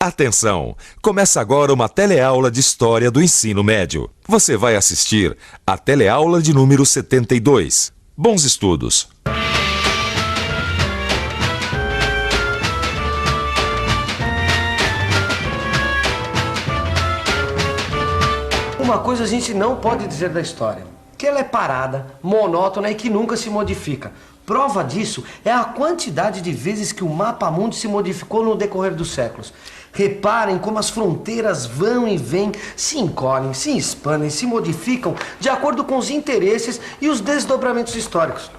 Atenção! Começa agora uma teleaula de História do Ensino Médio. Você vai assistir a teleaula de número 72. Bons estudos! Uma coisa a gente não pode dizer da história, que ela é parada, monótona e que nunca se modifica. Prova disso é a quantidade de vezes que o mapa mundi se modificou no decorrer dos séculos. Reparem como as fronteiras vão e vêm, se encolhem, se expandem, se modificam de acordo com os interesses e os desdobramentos históricos.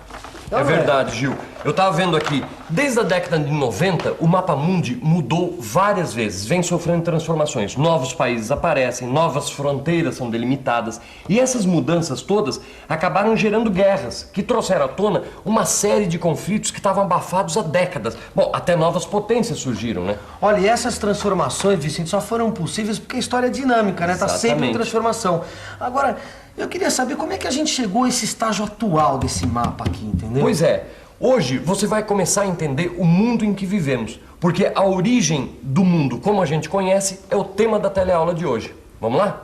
É verdade, Gil. Eu tava vendo aqui, desde a década de 90, o mapa mundi mudou várias vezes, vem sofrendo transformações. Novos países aparecem, novas fronteiras são delimitadas. E essas mudanças todas acabaram gerando guerras, que trouxeram à tona uma série de conflitos que estavam abafados há décadas. Bom, até novas potências surgiram, né? Olha, e essas transformações, Vicente, só foram possíveis porque a história é dinâmica, né? Tá sempre em transformação. Agora, eu queria saber como é que a gente chegou a esse estágio atual desse mapa aqui, entendeu? Pois é. Hoje você vai começar a entender o mundo em que vivemos, porque a origem do mundo como a gente conhece é o tema da teleaula de hoje. Vamos lá?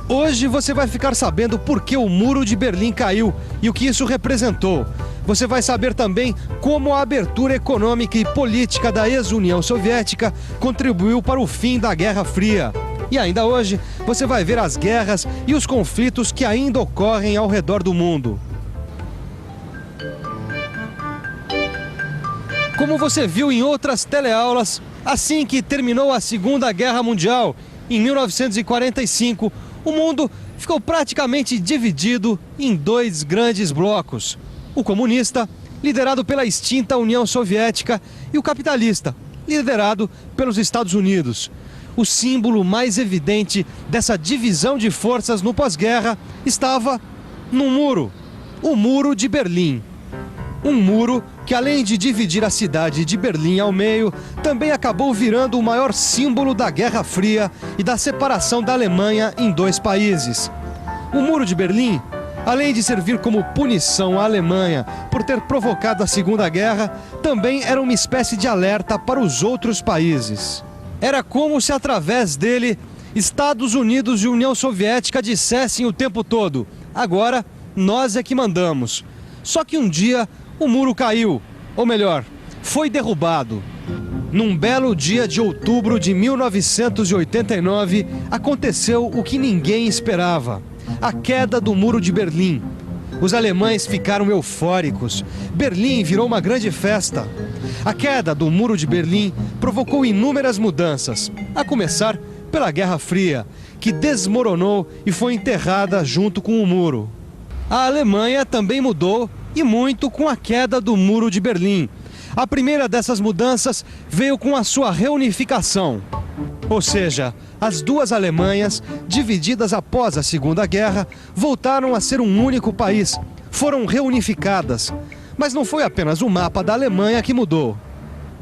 Hoje você vai ficar sabendo por que o Muro de Berlim caiu e o que isso representou. Você vai saber também como a abertura econômica e política da ex-União Soviética contribuiu para o fim da Guerra Fria. E ainda hoje você vai ver as guerras e os conflitos que ainda ocorrem ao redor do mundo. Como você viu em outras teleaulas, assim que terminou a Segunda Guerra Mundial, em 1945, o mundo ficou praticamente dividido em dois grandes blocos. O comunista, liderado pela extinta União Soviética, e o capitalista, liderado pelos Estados Unidos. O símbolo mais evidente dessa divisão de forças no pós-guerra estava no muro, o Muro de Berlim. Um muro que, além de dividir a cidade de Berlim ao meio, também acabou virando o maior símbolo da Guerra Fria e da separação da Alemanha em dois países. O Muro de Berlim, além de servir como punição à Alemanha por ter provocado a Segunda Guerra, também era uma espécie de alerta para os outros países. Era como se, através dele, Estados Unidos e União Soviética dissessem o tempo todo: agora nós é que mandamos. Só que um dia o muro caiu, ou melhor, foi derrubado. Num belo dia de outubro de 1989, aconteceu o que ninguém esperava: a queda do Muro de Berlim. Os alemães ficaram eufóricos. Berlim virou uma grande festa. A queda do Muro de Berlim provocou inúmeras mudanças, a começar pela Guerra Fria, que desmoronou e foi enterrada junto com o muro. A Alemanha também mudou, e muito, com a queda do Muro de Berlim. A primeira dessas mudanças veio com a sua reunificação. Ou seja, as duas Alemanhas, divididas após a Segunda Guerra, voltaram a ser um único país, foram reunificadas. Mas não foi apenas o mapa da Alemanha que mudou.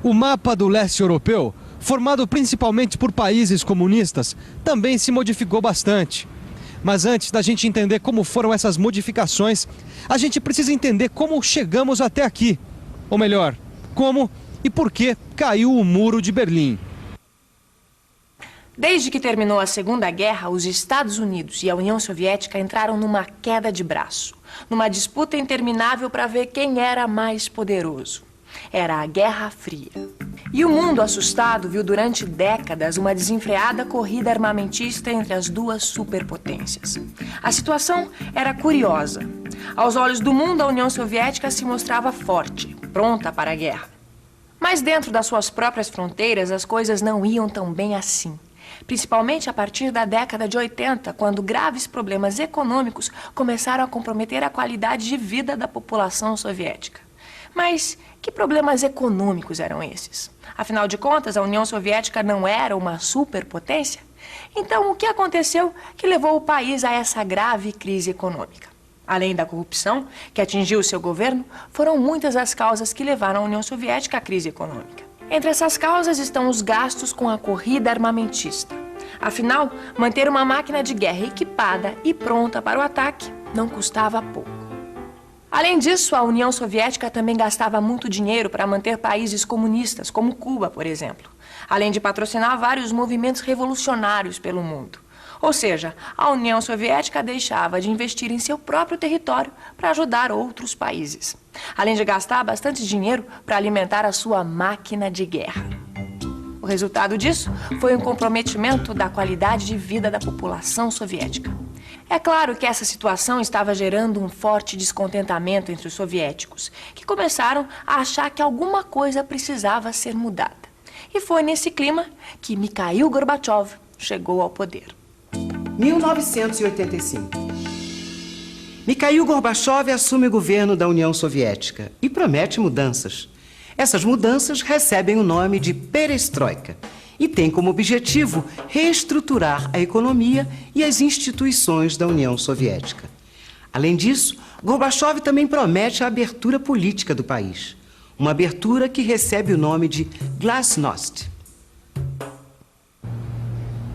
O mapa do leste europeu, formado principalmente por países comunistas, também se modificou bastante. Mas antes da gente entender como foram essas modificações, a gente precisa entender como chegamos até aqui. Ou melhor, como e por que caiu o Muro de Berlim. Desde que terminou a Segunda Guerra, os Estados Unidos e a União Soviética entraram numa queda de braço, numa disputa interminável para ver quem era mais poderoso. Era a Guerra Fria. E o mundo, assustado, viu durante décadas uma desenfreada corrida armamentista entre as duas superpotências. A situação era curiosa. Aos olhos do mundo, a União Soviética se mostrava forte, pronta para a guerra. Mas dentro das suas próprias fronteiras, as coisas não iam tão bem assim. Principalmente a partir da década de 80, quando graves problemas econômicos começaram a comprometer a qualidade de vida da população soviética. Mas que problemas econômicos eram esses? Afinal de contas, a União Soviética não era uma superpotência? Então, o que aconteceu que levou o país a essa grave crise econômica? Além da corrupção que atingiu o seu governo, foram muitas as causas que levaram a União Soviética à crise econômica. Entre essas causas estão os gastos com a corrida armamentista. Afinal, manter uma máquina de guerra equipada e pronta para o ataque não custava pouco. Além disso, a União Soviética também gastava muito dinheiro para manter países comunistas, como Cuba, por exemplo, além de patrocinar vários movimentos revolucionários pelo mundo. Ou seja, a União Soviética deixava de investir em seu próprio território para ajudar outros países, além de gastar bastante dinheiro para alimentar a sua máquina de guerra. O resultado disso foi um comprometimento da qualidade de vida da população soviética. É claro que essa situação estava gerando um forte descontentamento entre os soviéticos, que começaram a achar que alguma coisa precisava ser mudada. E foi nesse clima que Mikhail Gorbachev chegou ao poder. 1985. Mikhail Gorbachev assume o governo da União Soviética e promete mudanças. Essas mudanças recebem o nome de perestroika e têm como objetivo reestruturar a economia e as instituições da União Soviética. Além disso, Gorbachev também promete a abertura política do país, uma abertura que recebe o nome de glasnost.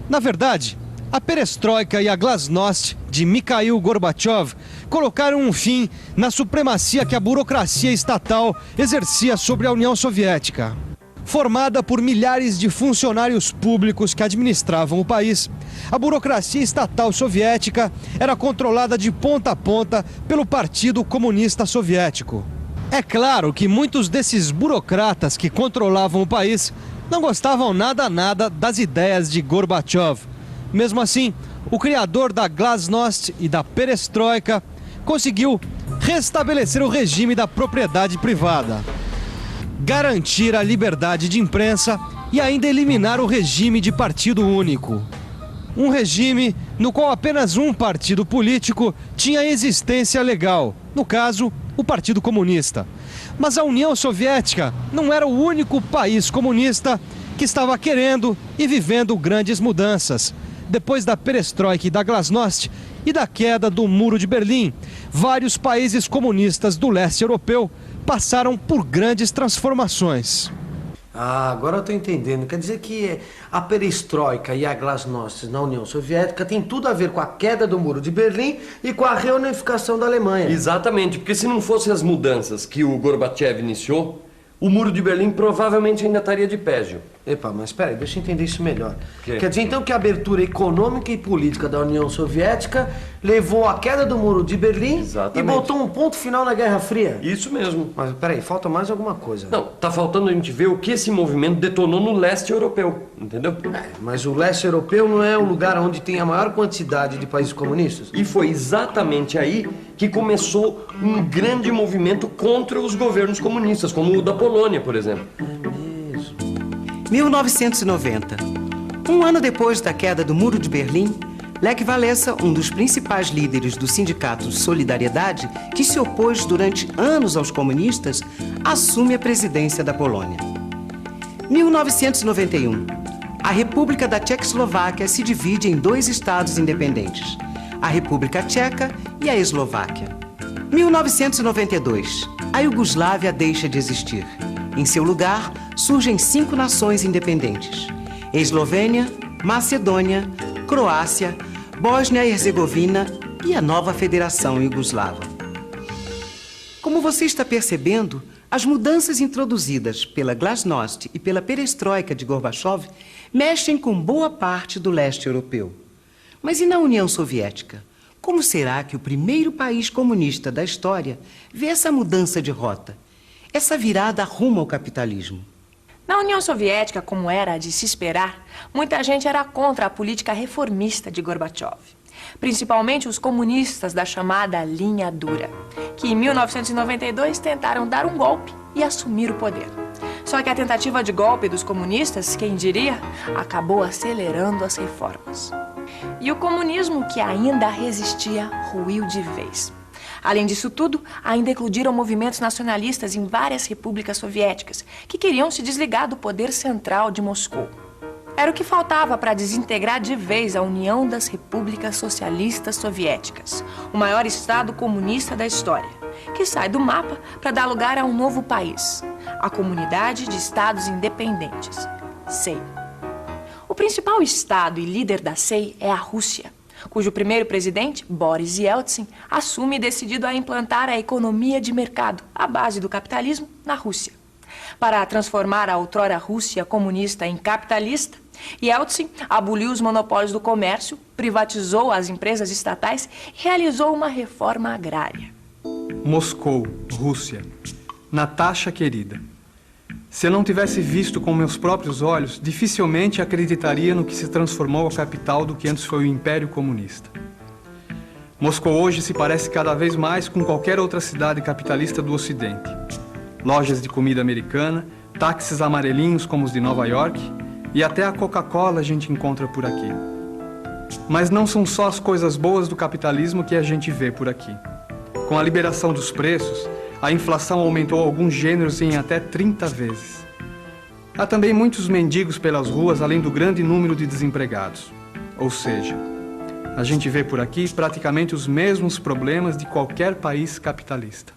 Na verdade, a perestroika e a glasnost de Mikhail Gorbachev colocaram um fim na supremacia que a burocracia estatal exercia sobre a União Soviética. Formada por milhares de funcionários públicos que administravam o país, a burocracia estatal soviética era controlada de ponta a ponta pelo Partido Comunista Soviético. É claro que muitos desses burocratas que controlavam o país não gostavam nada das ideias de Gorbachev. Mesmo assim, o criador da glasnost e da perestroika conseguiu restabelecer o regime da propriedade privada, garantir a liberdade de imprensa e ainda eliminar o regime de partido único. Um regime no qual apenas um partido político tinha existência legal, no caso, o Partido Comunista. Mas a União Soviética não era o único país comunista que estava querendo e vivendo grandes mudanças. Depois da perestroika e da glasnost e da queda do Muro de Berlim, vários países comunistas do leste europeu passaram por grandes transformações. Ah, agora eu tô entendendo. Quer dizer que a perestroika e a glasnost na União Soviética tem tudo a ver com a queda do Muro de Berlim e com a reunificação da Alemanha. Exatamente, porque se não fossem as mudanças que o Gorbachev iniciou, o Muro de Berlim provavelmente ainda estaria de pé, Gil. Epa, mas peraí, deixa eu entender isso melhor. Que? Quer dizer então que a abertura econômica e política da União Soviética levou à queda do Muro de Berlim. Exatamente. E botou um ponto final na Guerra Fria? Isso mesmo. Mas peraí, falta mais alguma coisa. Não, tá faltando a gente ver o que esse movimento detonou no leste europeu, entendeu? Mas o leste europeu não é o lugar onde tem a maior quantidade de países comunistas? E foi exatamente aí que começou um grande movimento contra os governos comunistas, como o da Polônia, por exemplo. 1990. Um ano depois da queda do Muro de Berlim, Lech Walesa, um dos principais líderes do sindicato Solidariedade, que se opôs durante anos aos comunistas, assume a presidência da Polônia. 1991. A República da Tchecoslováquia se divide em dois estados independentes, a República Tcheca e a Eslováquia. 1992. A Iugoslávia deixa de existir. Em seu lugar, surgem 5 nações independentes: Eslovênia, Macedônia, Croácia, Bósnia e Herzegovina e a nova Federação Iugoslava. Como você está percebendo, as mudanças introduzidas pela glasnost e pela perestroika de Gorbachev mexem com boa parte do leste europeu. Mas e na União Soviética? Como será que o primeiro país comunista da história vê essa mudança de rota? Essa virada rumo ao capitalismo? Na União Soviética, como era de se esperar, muita gente era contra a política reformista de Gorbachev. Principalmente os comunistas da chamada linha dura, que em 1992 tentaram dar um golpe e assumir o poder. Só que a tentativa de golpe dos comunistas, quem diria, acabou acelerando as reformas. E o comunismo, que ainda resistia, ruiu de vez. Além disso tudo, ainda eclodiram movimentos nacionalistas em várias repúblicas soviéticas que queriam se desligar do poder central de Moscou. Era o que faltava para desintegrar de vez a União das Repúblicas Socialistas Soviéticas, o maior estado comunista da história, que sai do mapa para dar lugar a um novo país, a Comunidade de Estados Independentes, SEI. O principal estado e líder da SEI é a Rússia. cujo primeiro presidente, Boris Yeltsin, assume decidido a implantar a economia de mercado, à base do capitalismo, na Rússia. Para transformar a outrora Rússia comunista em capitalista, Yeltsin aboliu os monopólios do comércio, privatizou as empresas estatais e realizou uma reforma agrária. Moscou, Rússia. Natasha querida, se eu não tivesse visto com meus próprios olhos, dificilmente acreditaria no que se transformou a capital do que antes foi o Império Comunista. Moscou hoje se parece cada vez mais com qualquer outra cidade capitalista do Ocidente. Lojas de comida americana, táxis amarelinhos como os de Nova York e até a Coca-Cola a gente encontra por aqui. Mas não são só as coisas boas do capitalismo que a gente vê por aqui. Com a liberação dos preços, a inflação aumentou alguns gêneros em até 30 vezes. Há também muitos mendigos pelas ruas, além do grande número de desempregados. Ou seja, a gente vê por aqui praticamente os mesmos problemas de qualquer país capitalista.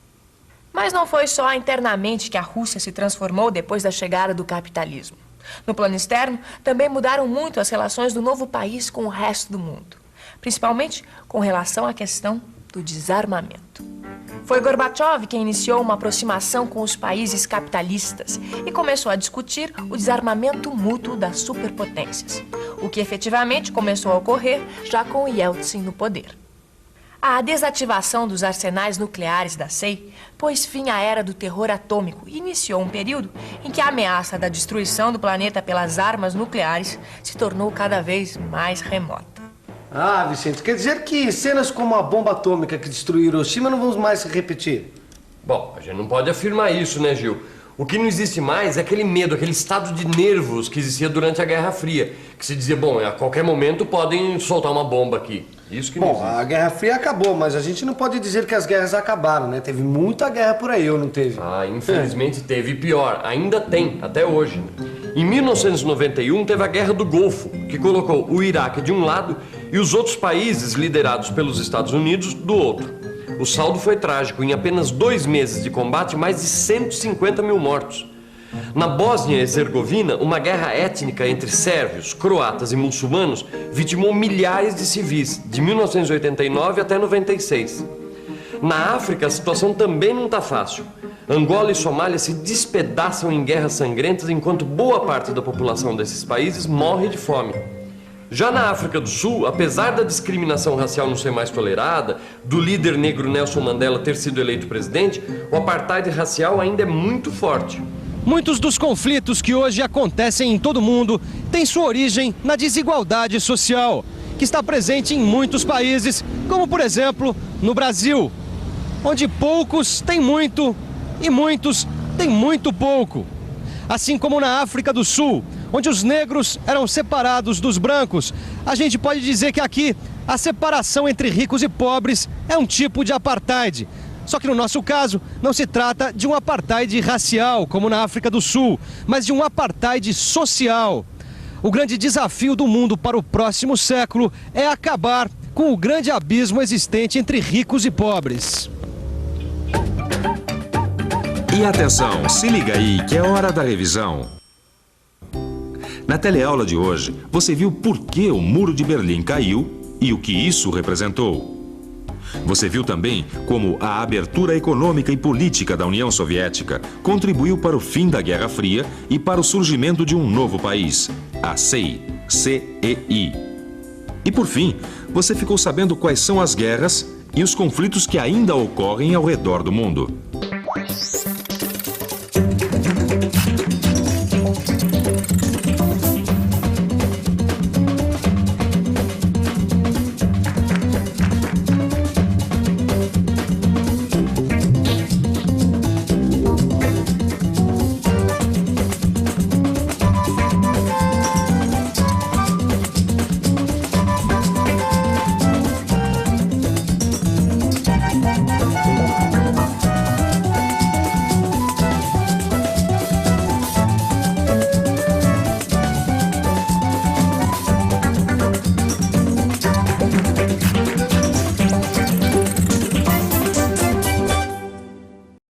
Mas não foi só internamente que a Rússia se transformou depois da chegada do capitalismo. No plano externo, também mudaram muito as relações do novo país com o resto do mundo, principalmente com relação à questão do desarmamento. Foi Gorbachev quem iniciou uma aproximação com os países capitalistas e começou a discutir o desarmamento mútuo das superpotências, o que efetivamente começou a ocorrer já com Yeltsin no poder. A desativação dos arsenais nucleares da SEI pôs fim à era do terror atômico e iniciou um período em que a ameaça da destruição do planeta pelas armas nucleares se tornou cada vez mais remota. Ah, Vicente, quer dizer que cenas como a bomba atômica que destruiu Hiroshima não vão mais se repetir? Bom, a gente não pode afirmar isso, né, Gil? O que não existe mais é aquele medo, aquele estado de nervos que existia durante a Guerra Fria. Que se dizia, bom, a qualquer momento podem soltar uma bomba aqui. Isso que não existe. A Guerra Fria acabou, mas a gente não pode dizer que as guerras acabaram, né? Teve muita guerra por aí, ou não teve? Ah, infelizmente teve. E pior, ainda tem, até hoje. Em 1991 teve a Guerra do Golfo, que colocou o Iraque de um lado e os outros países liderados pelos Estados Unidos do outro. O saldo foi trágico. Em apenas 2 meses de combate, mais de 150 mil mortos. Na Bósnia e Herzegovina, uma guerra étnica entre sérvios, croatas e muçulmanos vitimou milhares de civis, de 1989 até 96. Na África, a situação também não está fácil. Angola e Somália se despedaçam em guerras sangrentas, enquanto boa parte da população desses países morre de fome. Já na África do Sul, apesar da discriminação racial não ser mais tolerada, do líder negro Nelson Mandela ter sido eleito presidente, o apartheid racial ainda é muito forte. Muitos dos conflitos que hoje acontecem em todo o mundo têm sua origem na desigualdade social, que está presente em muitos países, como por exemplo no Brasil, onde poucos têm muito e muitos têm muito pouco. Assim como na África do Sul, onde os negros eram separados dos brancos, a gente pode dizer que aqui a separação entre ricos e pobres é um tipo de apartheid. Só que no nosso caso, não se trata de um apartheid racial, como na África do Sul, mas de um apartheid social. O grande desafio do mundo para o próximo século é acabar com o grande abismo existente entre ricos e pobres. E atenção, se liga aí que é hora da revisão. Na teleaula de hoje, você viu por que o Muro de Berlim caiu e o que isso representou. Você viu também como a abertura econômica e política da União Soviética contribuiu para o fim da Guerra Fria e para o surgimento de um novo país, a CEI, C-E-I. E por fim, você ficou sabendo quais são as guerras e os conflitos que ainda ocorrem ao redor do mundo.